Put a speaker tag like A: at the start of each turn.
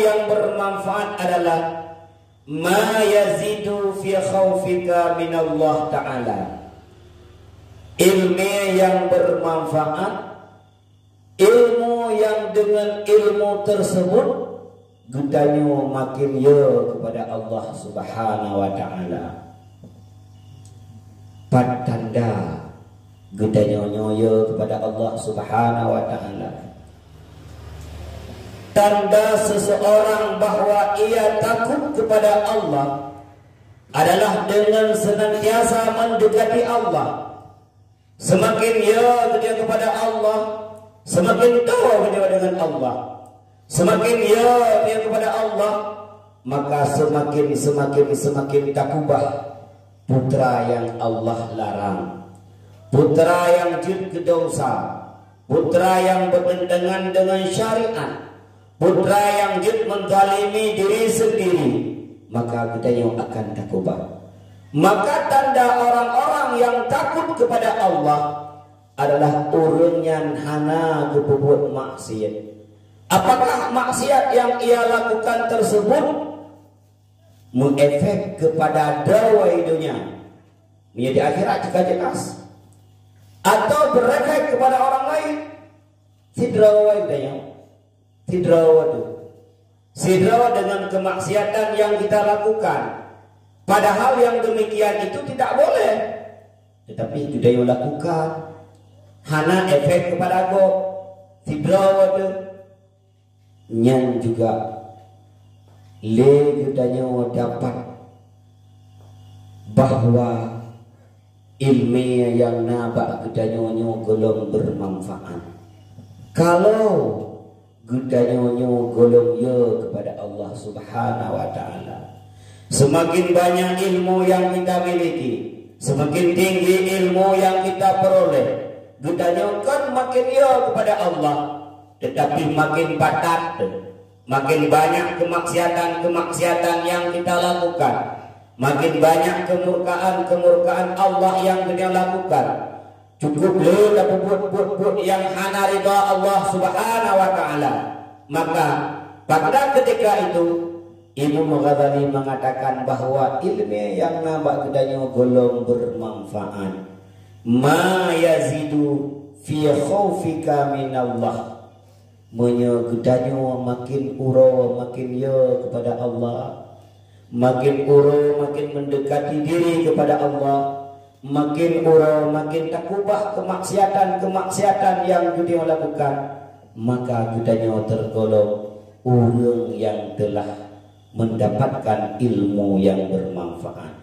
A: yang bermanfaat adalah ma yazidu fi khaufika minallah ta'ala. Ilmu yang bermanfaat, ilmu yang dengan ilmu tersebut gunanya makin ya kepada Allah Subhanahu wa ta'ala. Tanda gunanya ya kepada Allah Subhanahu wa ta'ala. Tanda seseorang bahwa ia takut kepada Allah adalah dengan senantiasa mendekati Allah. Semakin ya dia kepada Allah, semakin tahu dia dengan Allah. Semakin ya dia kepada Allah, maka semakin takubah putra yang Allah larang, putra yang jid dosa, putra yang bertentangan dengan syariat, putra yang jid menzalimi diri sendiri, maka kita yang akan takubah. Maka tanda orang-orang yang takut kepada Allah adalah orang yang hana berbuat maksiat. Apakah maksiat yang ia lakukan tersebut mengefek kepada dakwah dunia, menjadi akhirat juga jelas, atau berefek kepada orang lain? Sidrawa dengan kemaksiatan yang kita lakukan. Padahal yang demikian itu tidak boleh, tetapi itu dia lakukan. Hana efek kepada go sidrawa tu nyan juga le gudanya dapat bahwa ilmu yang nabak gudanya golong bermanfaat. Kalau gudanya golong ya kepada Allah Subhanahu wa ta'ala, semakin banyak ilmu yang kita miliki, semakin tinggi ilmu yang kita peroleh, gudanya kan makin ya kepada Allah. Tetapi makin padat, makin banyak kemaksiatan yang kita lakukan, makin banyak kemurkaan Allah yang kita lakukan. Cukup le dapat buat yang hana ridha Allah Subhanahu wa ta'ala. Maka pada ketika itu Imam Ghazali mengatakan bahwa ilmu yang nambah kedanya golong bermanfaat. Ma yazidu fi khaufika minallah, menyegedanya makin uro makin ya kepada Allah, makin uro makin mendekati diri kepada Allah, makin uro makin takubah kemaksiatan yang dia lakukan, maka gudanya tergolong orang yang telah mendapatkan ilmu yang bermanfaat.